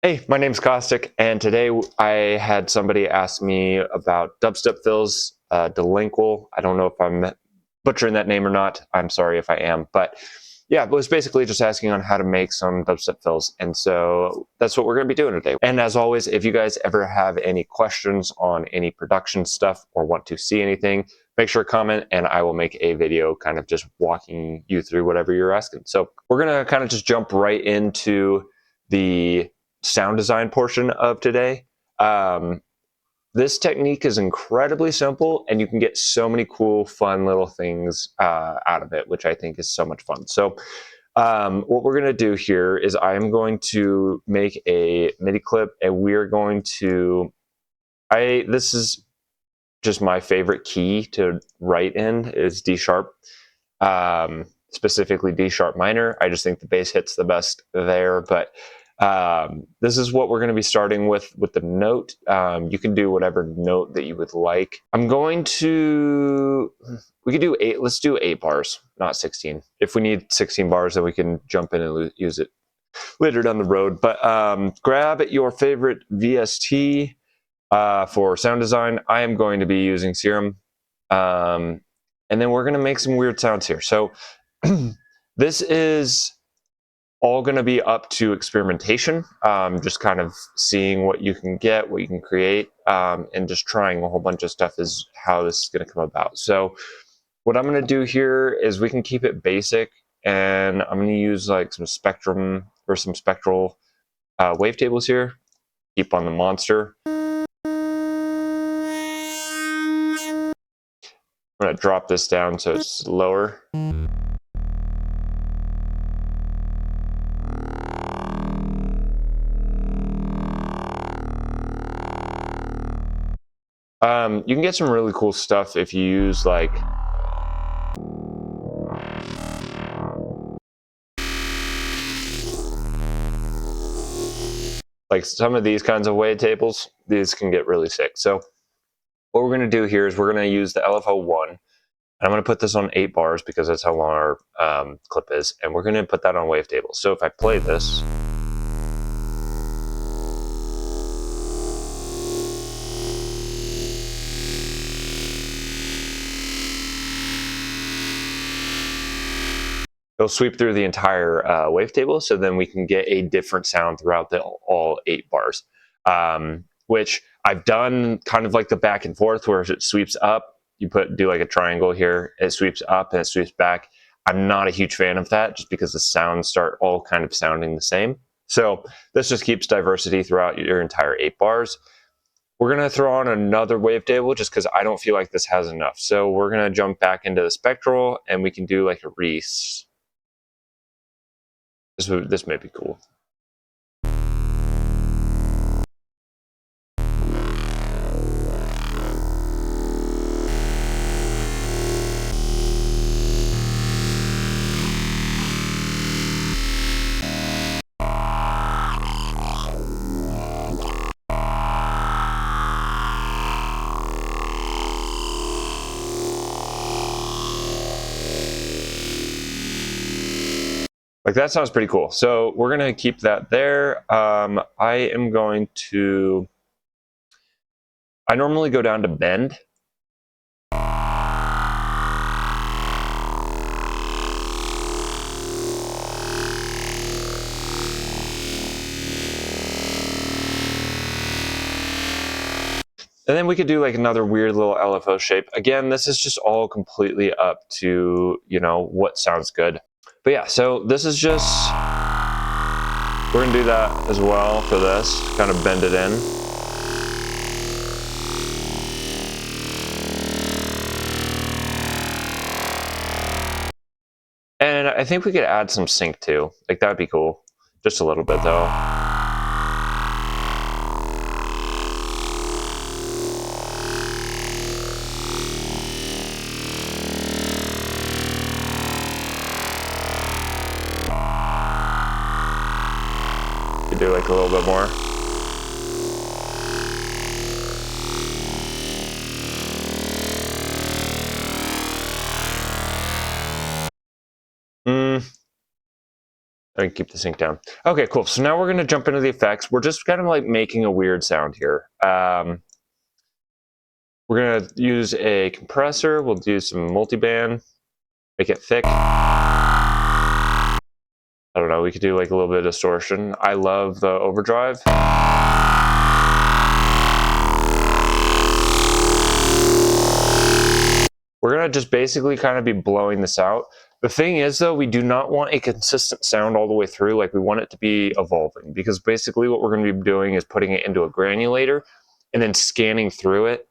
Hey, my name's Caustic, and today I had somebody ask me about dubstep fills, delinquil. I don't know if I'm butchering that name or not. I'm sorry if I am, but yeah, it was basically just asking on how to make some dubstep fills, and so that's what we're going to be doing today. And as always, if you guys ever have any questions on any production stuff or want to see anything, make sure to comment, and I will make a video kind of just walking you through whatever you're asking. So we're going to kind of just jump right into the sound design portion of today. This technique is incredibly simple, and you can get so many cool, fun little things out of it, which I think is so much fun. So what we're going to do here is I'm going to make a MIDI clip, and we're going to, this is just my favorite key to write in is D sharp, specifically D sharp minor. I just think the bass hits the best there, but this is what we're going to be starting with the note. You can do whatever note that you would like. I'm going to, we could do 8, let's do 8 bars, not 16. If we need 16 bars, then we can jump in and use it later down the road. But grab your favorite VST. For sound design, I am going to be using Serum. And then we're going to make some weird sounds here. So this is all going to be up to experimentation, just kind of seeing what you can get, what you can create, and just trying a whole bunch of stuff is how this is going to come about. So what I'm going to do here is we can keep it basic, and I'm going to use like some spectrum or some spectral wavetables here. Keep on the monster. I'm going to drop this down so it's lower. You can get some really cool stuff if you use like some of these kinds of wavetables. These can get really sick. So what we're going to do here is we're going to use the LFO1. I'm going to put this on 8 bars because that's how long our clip is, and we're going to put that on wavetable. So if I play this, it'll sweep through the entire wavetable, so then we can get a different sound throughout all 8 bars, which I've done kind of like the back and forth where it sweeps up. You do like a triangle here, it sweeps up and it sweeps back. I'm not a huge fan of that just because the sounds start all kind of sounding the same. So this just keeps diversity throughout your entire 8 bars. We're going to throw on another wavetable just because I don't feel like this has enough. So we're going to jump back into the spectral, and we can do like a Reese. This may be cool. Like that sounds pretty cool. So we're going to keep that there. I am going to, I normally go down to bend. And then we could do like another weird little LFO shape. Again, this is just all completely up to, you know, what sounds good. But yeah, so this is just, we're going to do that as well for this, kind of bend it in. And I think we could add some sync too. Like that'd be cool. Just a little bit though. Do like a little bit more. And keep the sync down. Okay, cool. So now we're going to jump into the effects. We're just kind of like making a weird sound here. We're going to use a compressor. We'll do some multiband, make it thick. I don't know, we could do like a little bit of distortion. I love the overdrive. We're going to just basically kind of be blowing this out. The thing is, though, we do not want a consistent sound all the way through. Like, we want it to be evolving, because basically what we're going to be doing is putting it into a granulator and then scanning through it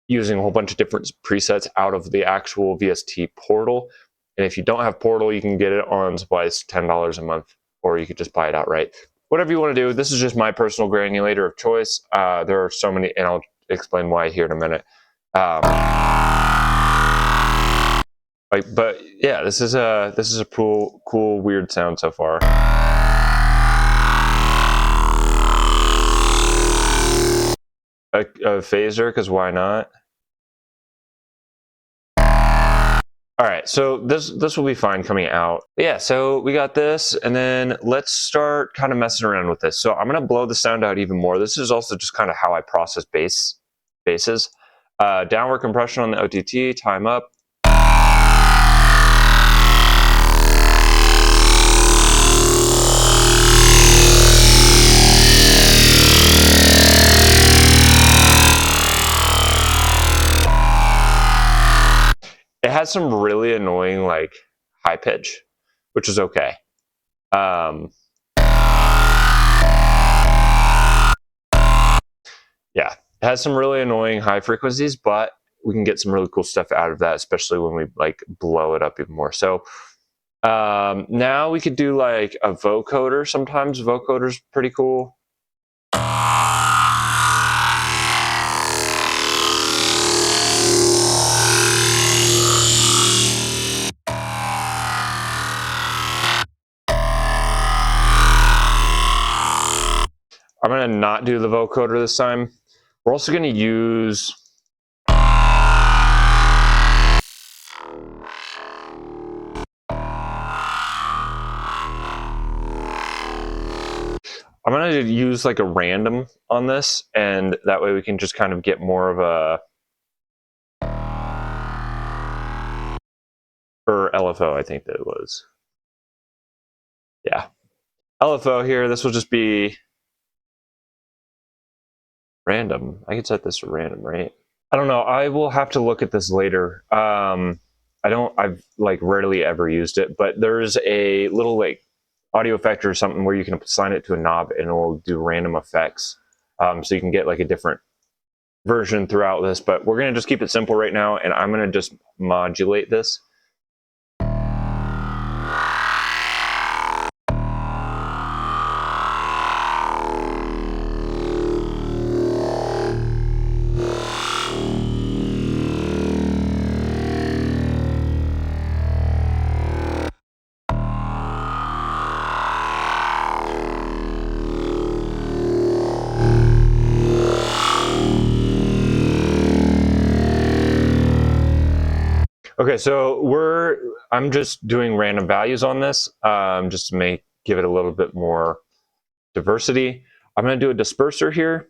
using a whole bunch of different presets out of the actual VST portal. And if you don't have portal, you can get it on Supplies, $10 a month, or you could just buy it outright. Whatever you want to do. This is just my personal granulator of choice. There are so many, and I'll explain why here in a minute. But yeah, this is a cool, weird sound so far. A phaser, because why not? All right, so this will be fine coming out. Yeah, so we got this, and then let's start kind of messing around with this. So I'm gonna blow the sound out even more. This is also just kind of how I process basses. Downward compression on the OTT, time up. It has some really annoying, like, high pitch, which is okay. Yeah, it has some really annoying high frequencies, but we can get some really cool stuff out of that, especially when we like blow it up even more. So now we could do like a vocoder. Sometimes vocoder's pretty cool. I'm going to not do the vocoder this time. We're also going to use... I'm going to use like a random on this, and that way we can just kind of get more of a... Or LFO, I think that it was. Yeah. LFO here, this will just be random. I could set this to random, right? I don't know. I will have to look at this later. I've like rarely ever used it, but there's a little like audio effect or something where you can assign it to a knob and it will do random effects. So you can get like a different version throughout this, but we're going to just keep it simple right now, and I'm going to just modulate this. Okay, so I'm just doing random values on this, just to give it a little bit more diversity. I'm going to do a disperser here.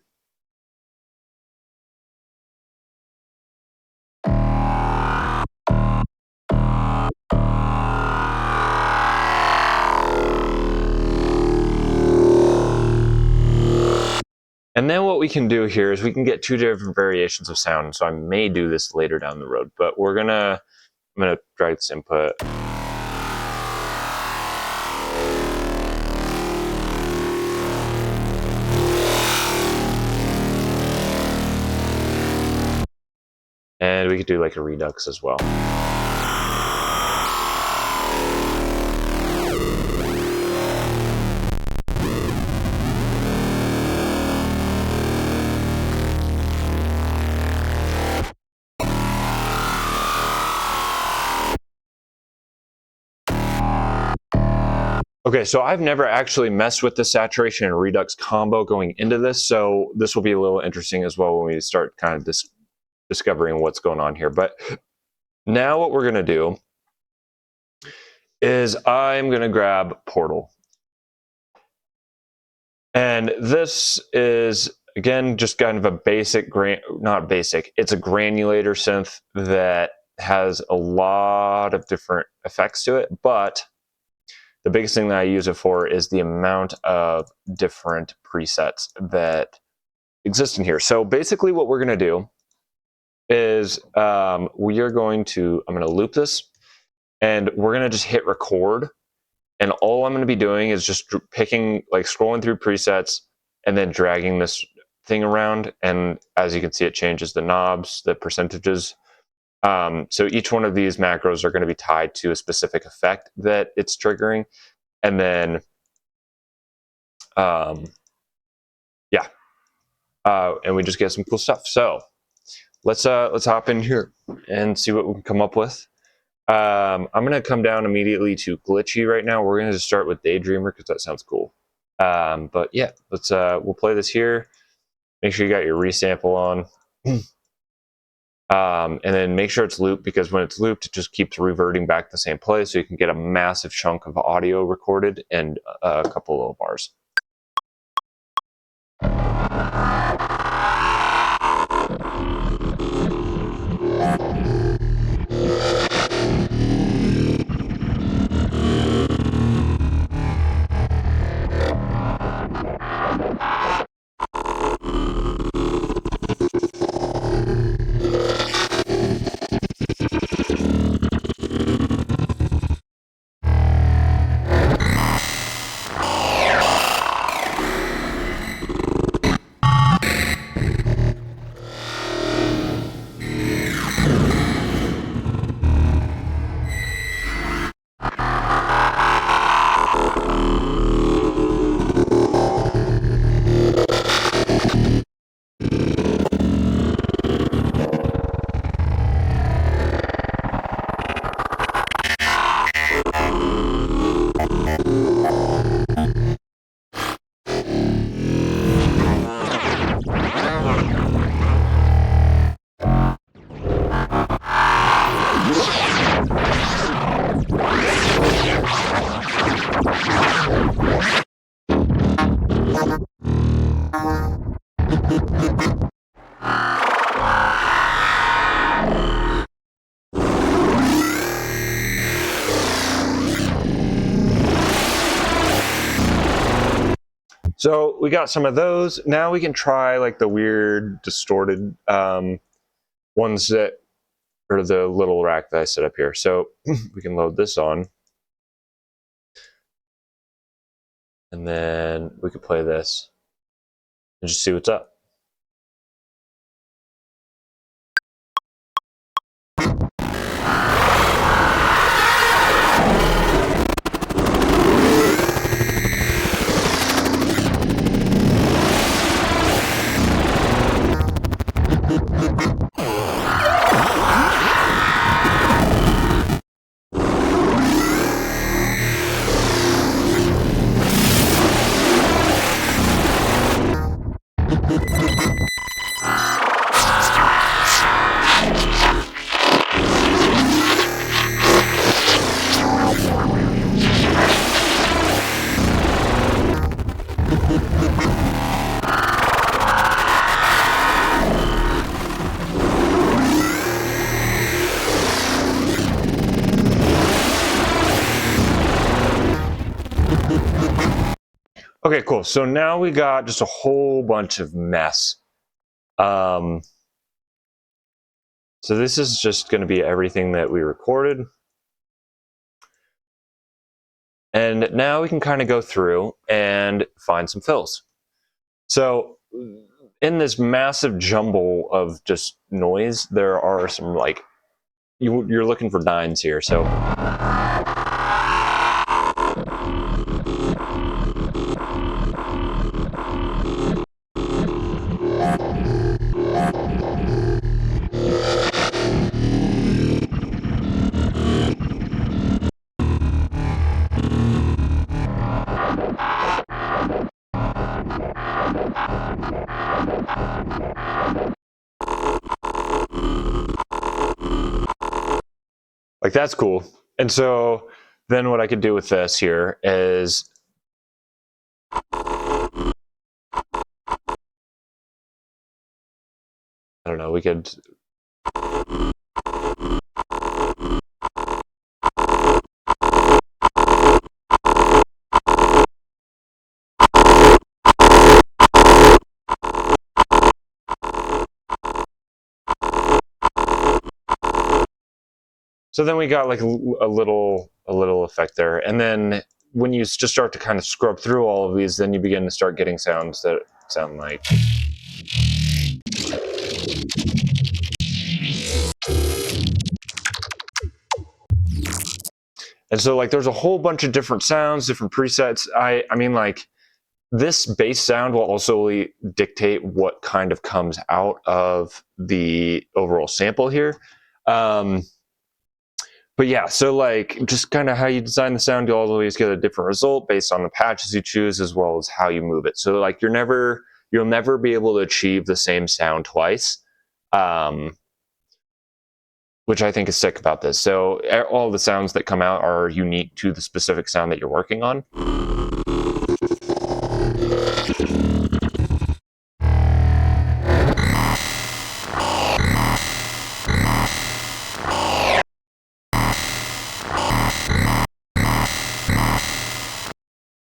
And then what we can do here is we can get two different variations of sound. So I may do this later down the road, but I'm gonna drag this input. And we could do like a redux as well. Okay, so I've never actually messed with the saturation and redux combo going into this, so this will be a little interesting as well when we start kind of discovering what's going on here. But now what we're going to do is I'm going to grab Portal. And this is, again, just kind of a basic, not basic, it's a granulator synth that has a lot of different effects to it, but the biggest thing that I use it for is the amount of different presets that exist in here. So basically what we're going to do is I'm going to loop this, and we're going to just hit record. And all I'm going to be doing is just picking, like scrolling through presets and then dragging this thing around. And as you can see, it changes the knobs, the percentages. So each one of these macros are going to be tied to a specific effect that it's triggering. And then, yeah, and we just get some cool stuff. So let's hop in here and see what we can come up with. I'm going to come down immediately to glitchy right now. We're going to just start with Daydreamer because that sounds cool. But yeah, we'll play this here. Make sure you got your resample on. And then make sure it's looped, because when it's looped, it just keeps reverting back to the same place, so you can get a massive chunk of audio recorded and a couple little bars. So we got some of those. Now we can try like the weird distorted ones that are the little rack that I set up here. So we can load this on. And then we could play this and just see what's up. Okay, cool. So now we got just a whole bunch of mess. So this is just going to be everything that we recorded. And now we can kind of go through and find some fills. So in this massive jumble of just noise, there are some, like, you're looking for nines here. So like, that's cool. And so then what I could do with this here is I don't know, we could... So then we got like a little effect there. And then when you just start to kind of scrub through all of these, then you begin to start getting sounds that sound like... And so like there's a whole bunch of different sounds, different presets. I mean, like, this bass sound will also dictate what kind of comes out of the overall sample here. But yeah, so like just kind of how you design the sound, you'll always get a different result based on the patches you choose as well as how you move it. So like you'll never be able to achieve the same sound twice, which I think is sick about this. So all the sounds that come out are unique to the specific sound that you're working on.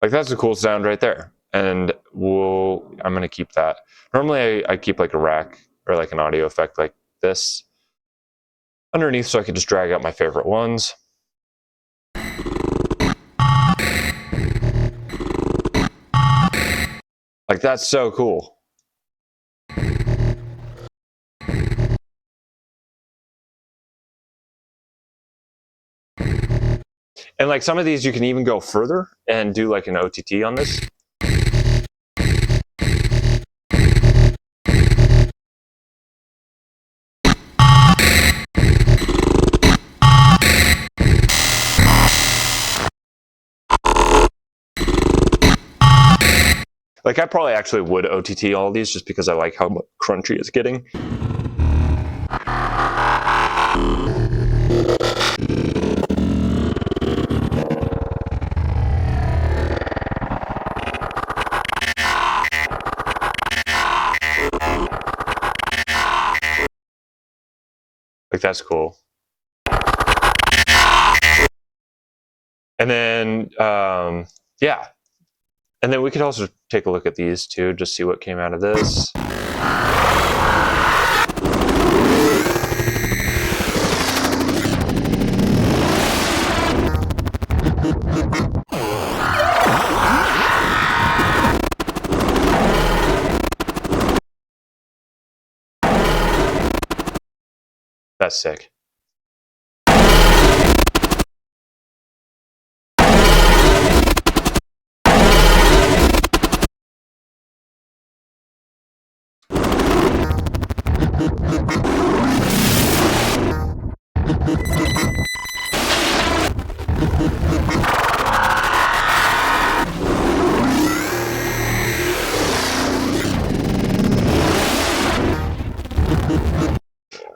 Like that's a cool sound right there. And I'm gonna keep that. Normally I keep like a rack or like an audio effect like this underneath so I can just drag out my favorite ones. Like that's so cool. And like some of these you can even go further and do like an OTT on this. Like I probably actually would OTT all of these just because I like how crunchy it's getting. Like that's cool. And then, yeah. And then we could also take a look at these too, just see what came out of this. That's sick.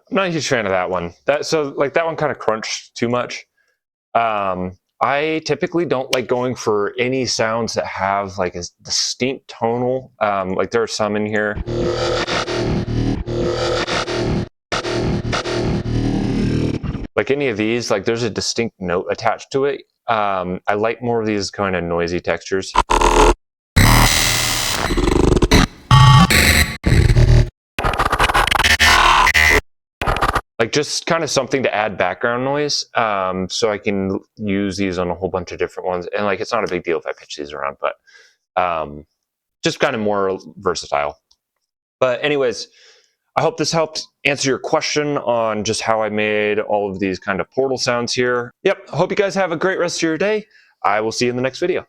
I'm not a huge fan of that one. So like that one kind of crunched too much. I typically don't like going for any sounds that have like a distinct tonal. Like there are some in here. Like any of these, like there's a distinct note attached to it. I like more of these kind of noisy textures. Like just kind of something to add background noise, so I can use these on a whole bunch of different ones. And like, it's not a big deal if I pitch these around, but just kind of more versatile. But anyways, I hope this helped answer your question on just how I made all of these kind of portal sounds here. Yep, I hope you guys have a great rest of your day. I will see you in the next video.